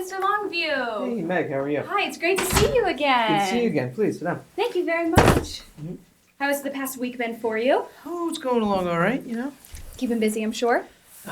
Mr. Longview. Hey, Meg, how are you? Hi, it's great to see you again. Good to see you again. Please, sit down. Thank you very much. How has the past week been for you? Oh, it's going along all right, you know. Keeping busy, I'm sure.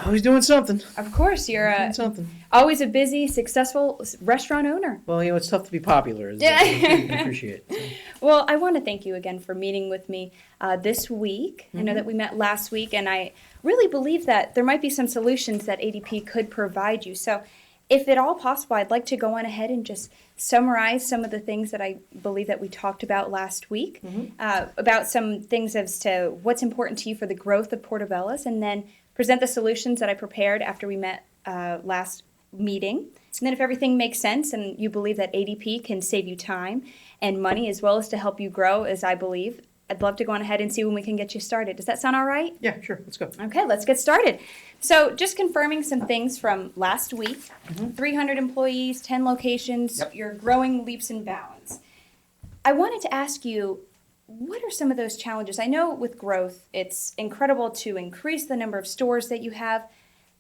Always doing something. Of course, you're Doing something. always a busy, successful restaurant owner. Well, you know, it's tough to be popular. Yeah. You can appreciate it. Well, I want to thank you again for meeting with me this week. I know that we met last week, and I really believe that there might be some solutions that ADP could provide you. So if at all possible, I'd like to go on ahead and just summarize some of the things that I believe that we talked about last week, about some things as to what's important to you for the growth of Portobello's, and then present the solutions that I prepared after we met last meeting. And then if everything makes sense and you believe that ADP can save you time and money as well as to help you grow, as I believe, I'd love to go on ahead and see when we can get you started. Does that sound all right? Yeah, sure. Let's go. Okay, let's get started. So just confirming some things from last week. 300 employees, 10 locations, you're growing leaps and bounds. I wanted to ask you, what are some of those challenges? I know with growth, it's incredible to increase the number of stores that you have,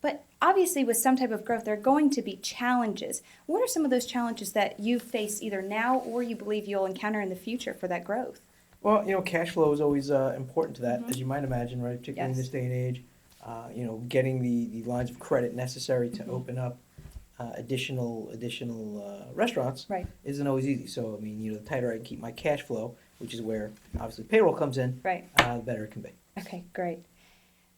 but obviously with some type of growth, there are going to be challenges. What are some of those challenges that you face either now or you believe you'll encounter in the future for that growth? Well, you know, cash flow is always important to that, as you might imagine, right? Particularly in this day and age. You know, getting the lines of credit necessary to open up additional restaurants isn't always easy. So, I mean, you know, the tighter I can keep my cash flow, which is where obviously payroll comes in, the better it can be. Okay, great.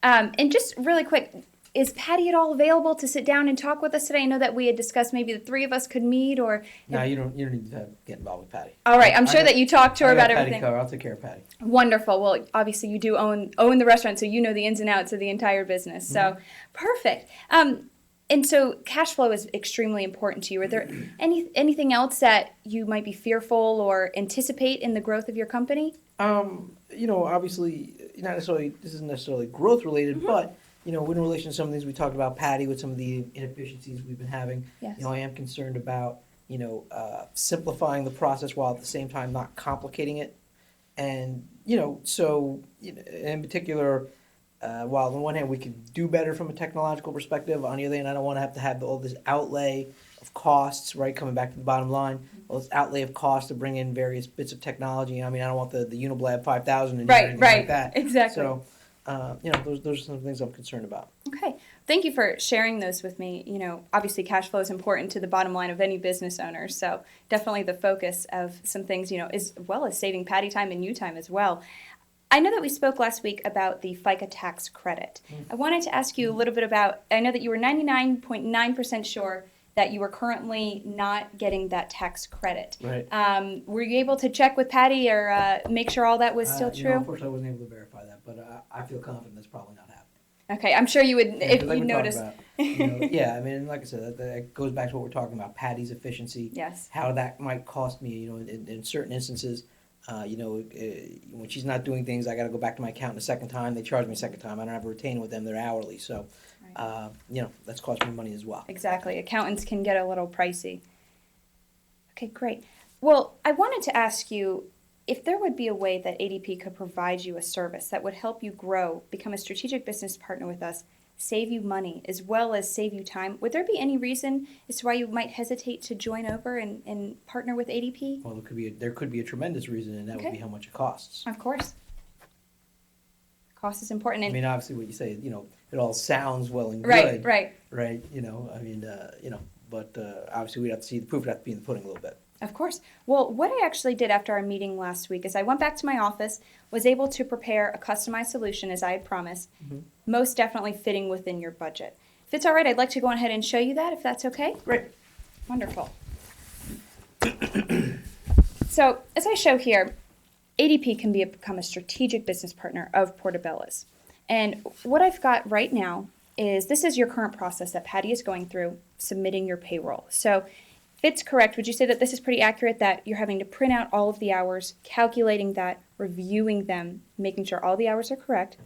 And just really quick, is Patty at all available to sit down and talk with us today? I know that we had discussed maybe the three of us could meet, or no, you don't need to get involved with Patty. All right, I'm sure that you talked to her about everything. I'll take care of Patty. Wonderful. Well, obviously you do own the restaurant, so you know the ins and outs of the entire business. So perfect. And so cash flow is extremely important to you. Are there anything else that you might be fearful or anticipate in the growth of your company? You know, obviously, this isn't necessarily growth related, but you know, in relation to some of the things we talked about, Patty, with some of the inefficiencies we've been having, you know, I am concerned about, you know, simplifying the process while at the same time not complicating it. And, you know, so in particular, while on one hand we could do better from a technological perspective, on the other hand, I don't want to have all this outlay of costs, right, coming back to the bottom line, all this outlay of costs to bring in various bits of technology. I mean, I don't want the Uniblab 5000 and anything like that. Exactly. So, you know, those are some things I'm concerned about. Okay. Thank you for sharing those with me. You know, obviously cash flow is important to the bottom line of any business owner. So definitely the focus of some things, you know, as well as saving Patty time and you time as well. I know that we spoke last week about the FICA tax credit. I wanted to ask you a little bit about, I know that you were 99.9% sure that you were currently not getting that tax credit. Right. Were you able to check with Patty or make sure all that was still true? Know, unfortunately, I wasn't able to verify that, but I feel confident that's probably not happening. Okay, I'm sure you would if you noticed. You know, yeah, I mean, like I said, that goes back to what we're talking about, Patty's efficiency. Yes. How that might cost me, you know, in certain instances. You know, when she's not doing things, I got to go back to my accountant a second time. They charge me a second time. I don't have a retainer with them. They're hourly. So, you know, that's cost me money as well. Exactly. Accountants can get a little pricey. Okay, great. Well, I wanted to ask you if there would be a way that ADP could provide you a service that would help you grow, become a strategic business partner with us, save you money, as well as save you time. Would there be any reason as to why you might hesitate to join over and partner with ADP? Well, there could be a tremendous reason, and that would be how much it costs. Of course. Cost is important. I mean, obviously, what you say, you know, it all sounds well and good. Right. You know, I mean, you know, but obviously we'd have to see the proof would have to be in the pudding a little bit. Of course. Well, what I actually did after our meeting last week is I went back to my office, was able to prepare a customized solution as I had promised, most definitely fitting within your budget. If it's all right, I'd like to go ahead and show you that, if that's okay. Great. Wonderful. So, as I show here, ADP can become a strategic business partner of Portobello's. And what I've got right now is this is your current process that Patty is going through, submitting your payroll. So, if it's correct, would you say that this is pretty accurate, that you're having to print out all of the hours, calculating that, reviewing them, making sure all the hours are correct,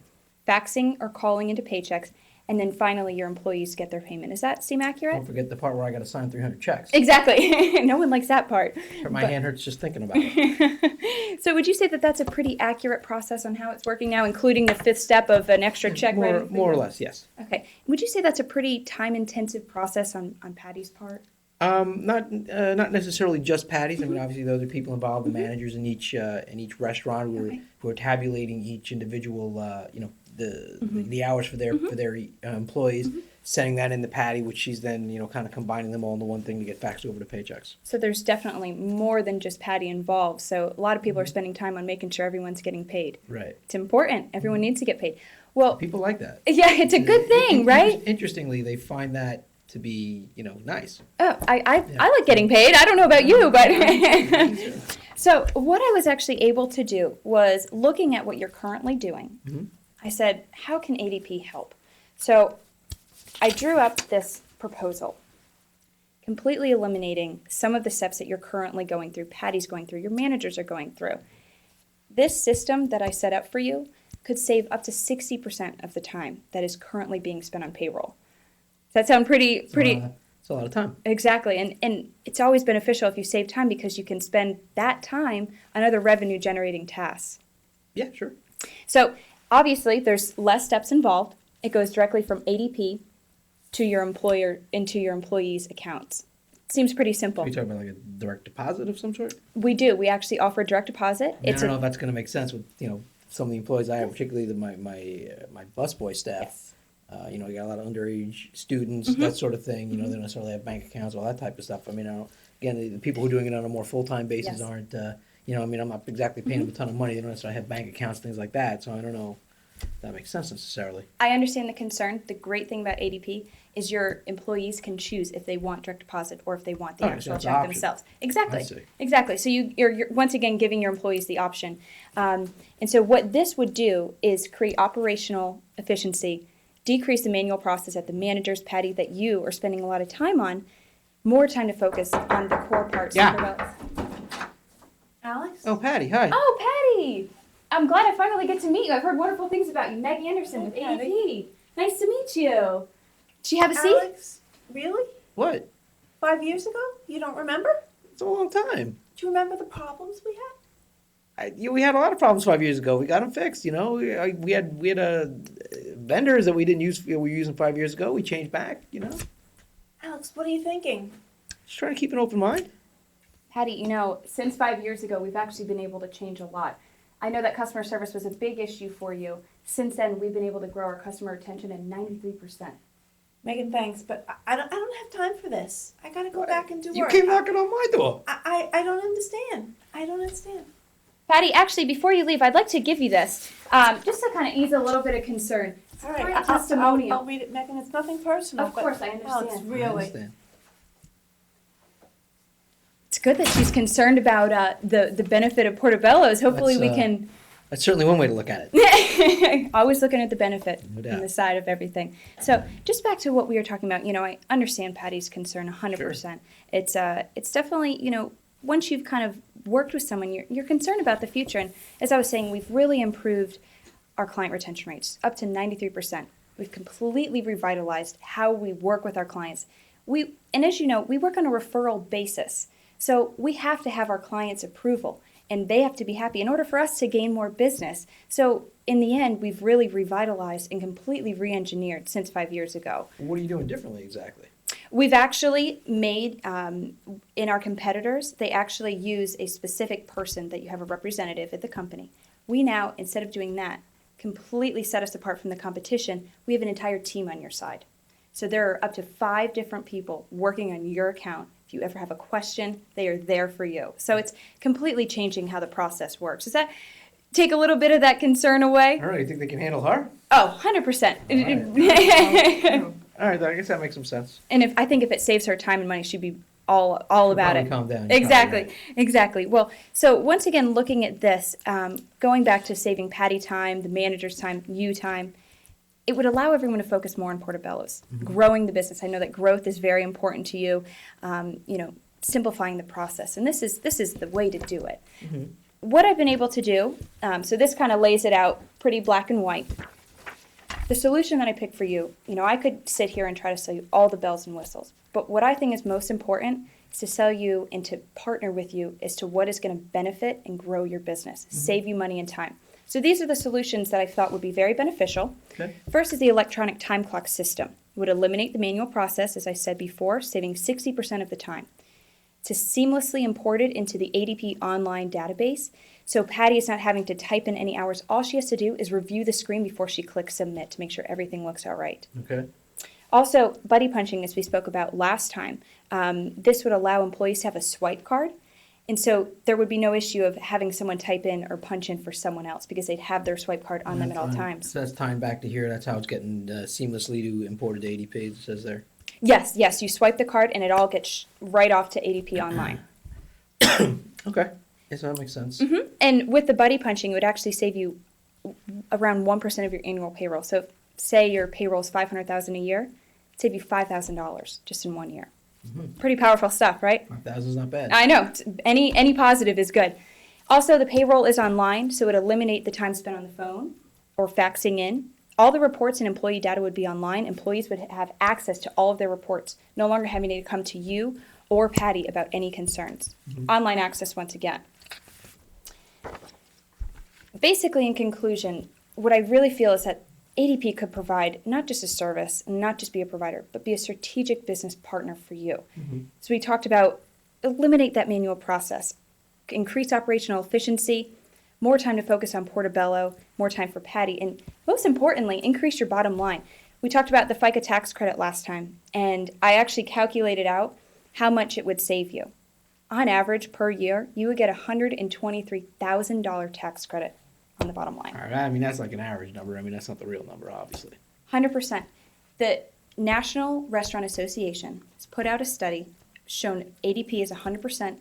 faxing or calling into paychecks, and then finally your employees get their payment? Does that seem accurate? Don't forget the part where I got to sign 300 checks. Exactly. No one likes that part. My hand hurts just thinking about it. So would you say that that's a pretty accurate process on how it's working now, including the fifth step of an extra check? More or less, yes. Okay. Would you say that's a pretty time-intensive process on Patty's part? Not necessarily just patties. I mean, obviously, those are people involved, the managers in each restaurant who are tabulating each individual, the hours for their employees, sending that in the patty, which she's then kind of combining them all into one thing to get faxed over to paychecks. So there's definitely more than just patty involved. So a lot of people are spending time on making sure everyone's getting paid. Right. It's important. Everyone needs to get paid. Well, people like that. Yeah, it's a good thing, right? Interestingly, they find that to be, nice. Oh, I like getting paid. I don't know about you, but so what I was actually able to do was looking at what you're currently doing. I said, how can ADP help? So I drew up this proposal, completely eliminating some of the steps that you're currently going through, Patty's going through, your managers are going through. This system that I set up for you could save up to 60% of the time that is currently being spent on payroll. Does that sound pretty? It's a lot of time. Exactly, and it's always beneficial if you save time because you can spend that time on other revenue-generating tasks. Yeah, sure. So obviously, there's less steps involved. It goes directly from ADP to your employer into your employees' accounts. Seems pretty simple. Are you talking about like a direct deposit of some sort? We do. We actually offer direct deposit. I don't know if that's going to make sense with some of the employees I have, particularly my busboy staff. Yes. You got a lot of underage students, that sort of thing. They don't necessarily have bank accounts, all that type of stuff. I mean, the people who are doing it on a more full-time basis aren't, I'm not exactly paying them a ton of money. They don't necessarily have bank accounts, things like that. So I don't know if that makes sense necessarily. I understand the concern. The great thing about ADP is your employees can choose if they want direct deposit or if they want the actual check themselves. Exactly. Exactly. So you're once again giving your employees the option. And so what this would do is create operational efficiency, decrease the manual process at the manager's patty that you are spending a lot of time on, more time to focus on the core parts. Yeah. Alex? Oh, Patty, hi. Oh, Patty! I'm glad I finally get to meet you. I've heard wonderful things about you. Meg Anderson with ADP. Nice to meet you. Did you have a seat? Alex, really? What? 5 years ago? You don't remember? It's a long time. Do you remember the problems we had? We had a lot of problems 5 years ago. We got them fixed. We had vendors that we didn't use. We were using 5 years ago. We changed back. Alex, what are you thinking? Just trying to keep an open mind. Patty, since 5 years ago, we've actually been able to change a lot. I know that customer service was a big issue for you. Since then, we've been able to grow our customer retention at 93%. Megan, thanks, but I don't have time for this. I gotta go back and do You work. came knocking on my door. I don't understand. I don't understand. Patty, actually, before you leave, I'd like to give you this, just to kind of ease a little bit of concern. All right, For a testimonial. I'll read it, Megan. It's nothing personal. Of course, I understand. Alex, I really. understand. It's good that she's concerned about the benefit of portobellos. Hopefully we can... That's certainly one way to look at it. Always looking at the benefit No doubt. on the side of everything. So just back to what we were talking about, I understand Patty's concern 100%. Sure. It's definitely, once you've kind of worked with someone, you're concerned about the future. And as I was saying, we've really improved our client retention rates up to 93%. We've completely revitalized how we work with our clients. And as you know, we work on a referral basis. So we have to have our clients' approval, and they have to be happy in order for us to gain more business. So in the end, we've really revitalized and completely re-engineered since 5 years ago. What are you doing differently exactly? We've actually made, in our competitors, they actually use a specific person that you have a representative at the company. We now, instead of doing that, completely set us apart from the competition. We have an entire team on your side. So there are up to 5 different people working on your account. If you ever have a question, they are there for you. So it's completely changing how the process works. Does that take a little bit of that concern away? All right, you think they can handle her? Oh, 100%. All right, I guess that makes some sense. And I think if it saves her time and money, she'd be all about it. Calm down. Exactly. Well, so once again, looking at this, going back to saving Patty time, the manager's time, you time, it would allow everyone to focus more on portobellos, growing the business. I know that growth is very important to you. Simplifying the process, and this is the way to do it. What I've been able to do, so this kind of lays it out pretty black and white. The solution that I picked for you, I could sit here and try to sell you all the bells and whistles, but what I think is most important is to sell you and to partner with you as to what is going to benefit and grow your business, save you money and time. So these are the solutions that I thought would be very beneficial. Okay. First is the electronic time clock system. would eliminate the manual process, as I said before, saving 60% of the time. To seamlessly import it into the ADP online database, so Patty is not having to type in any hours. All she has to do is review the screen before she clicks submit to make sure everything looks all right. Okay. Also, buddy punching, as we spoke about last time, this would allow employees to have a swipe card. And so there would be no issue of having someone type in or punch in for someone else because they'd have their swipe card on them at all times. So that's tying back to here. That's how it's getting seamlessly to imported to ADP, it says there. Yes, you swipe the card and it all gets right off to ADP online. Okay. Yes, that makes sense. Mm-hmm. And with the buddy punching, it would actually save you around 1% of your annual payroll. So say your payroll is $500,000 a year, it'd save you $5,000 just in 1 year. Mm-hmm. Pretty powerful stuff, right? 5,000 is not bad. I know. Any positive is good. Also, the payroll is online, so it would eliminate the time spent on the phone or faxing in. All the reports and employee data would be online. Employees would have access to all of their reports, no longer having to come to you or Patty about any concerns. Mm-hmm. Online access once again. Basically, in conclusion, what I really feel is that ADP could provide not just a service, and not just be a provider, but be a strategic business partner for you. Mm-hmm. So we talked about eliminate that manual process, increase operational efficiency, more time to focus on Portobello, more time for Patty, and most importantly, increase your bottom line. We talked about the FICA tax credit last time, and I actually calculated out how much it would save you. On average, per year, you would get a $123,000 tax credit on the bottom line. All right, I mean, that's like an average number. I mean, that's not the real number, obviously. 100%. The National Restaurant Association has put out a study shown ADP is 100%.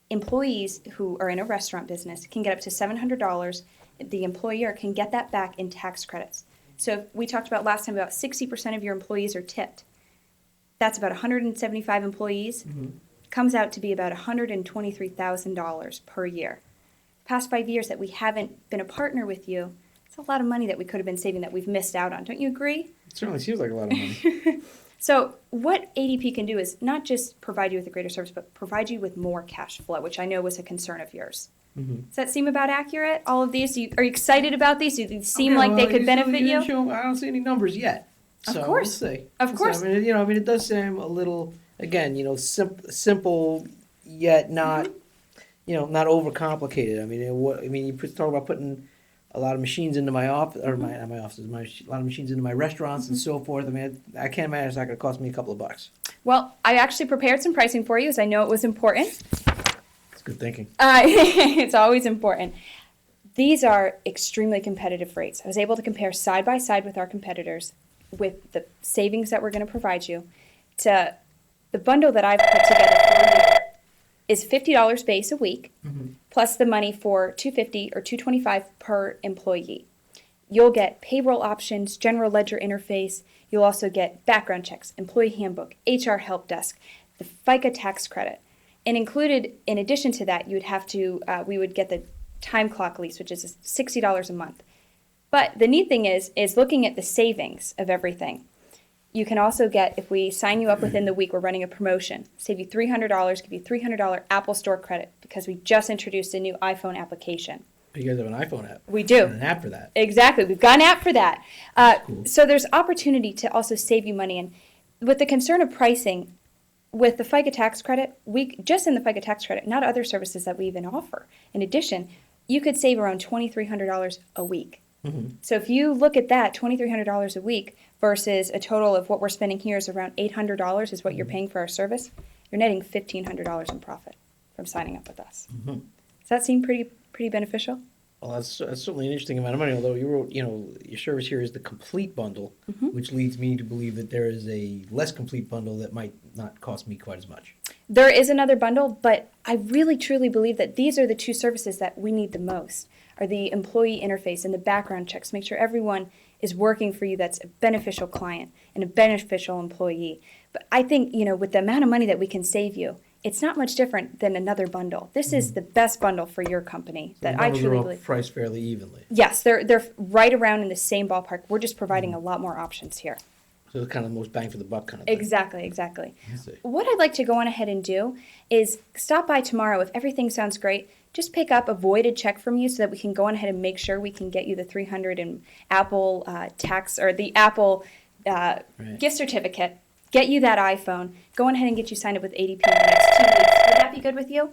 Employees who are in a restaurant business can get up to $700. The employer can get that back in tax credits. So we talked about last time about 60% of your employees are tipped. That's about 175 employees. Mm-hmm. Comes out to be about $123,000 per year. Past 5 years that we haven't been a partner with you, it's a lot of money that we could have been saving that we've missed out on. Don't you agree? It certainly seems like a lot of money. So what ADP can do is not just provide you with a greater service, but provide you with more cash flow, which I know was a concern of yours. Mm-hmm. Does that seem about accurate? All of these? Are you excited about these? Do these seem like they could benefit you? I don't see any numbers yet. So of course. We'll see. Of course. I mean, it does seem a little, again, simple yet not, not overcomplicated. I mean, you talk about putting a lot of machines into my office, or not my offices, a lot of machines into my restaurants and so forth. I mean, I can't imagine it's not going to cost me a couple of bucks. Well, I actually prepared some pricing for you, as I know it was important. It's good thinking. It's always important. These are extremely competitive rates. I was able to compare side by side with our competitors with the savings that we're going to provide you to the bundle that I've put together for you is $50 base a week, mm-hmm. plus the money for $250 or $225 per employee. You'll get payroll options, general ledger interface. You'll also get background checks, employee handbook, HR help desk, the FICA tax credit. And included, in addition to that, we would get the time clock lease, which is $60 a month. But the neat thing is looking at the savings of everything. You can also get, if we sign you up within the week, we're running a promotion, save you $300, give you $300 Apple Store credit because we just introduced a new iPhone application. You guys have an iPhone app. We do. And an app for that. Exactly. We've got an app for that. Cool. So there's opportunity to also save you money. And with the concern of pricing, with the FICA tax credit, just in the FICA tax credit, not other services that we even offer. In addition, you could save around $2,300 a week. Mm-hmm. So if you look at that, $2,300 a week versus a total of what we're spending here is around $800 is what you're paying for our service, you're netting $1,500 in profit from signing up with us. Mm-hmm. Does that seem pretty beneficial? Well, that's certainly an interesting amount of money, although you wrote, your service here is the complete bundle, mm-hmm. which leads me to believe that there is a less complete bundle that might not cost me quite as much. There is another bundle, but I really truly believe that these are the two services that we need the most, are the employee interface and the background checks. Make sure everyone is working for you that's a beneficial client and a beneficial employee. But I think, with the amount of money that we can save you, it's not much different than another bundle. This is the best bundle for your company that I truly believe. Priced fairly evenly. Yes, they're right around in the same ballpark. We're just providing a lot more options here. So it's kind of the most bang for the buck kind of thing. Exactly. What I'd like to go on ahead and do is stop by tomorrow. If everything sounds great, just pick up a voided check from you so that we can go on ahead and make sure we can get you the $300 in Apple tax or the Apple gift certificate, get you that iPhone, go ahead and get you signed up with ADP in the next 2 weeks. Would that be good with you?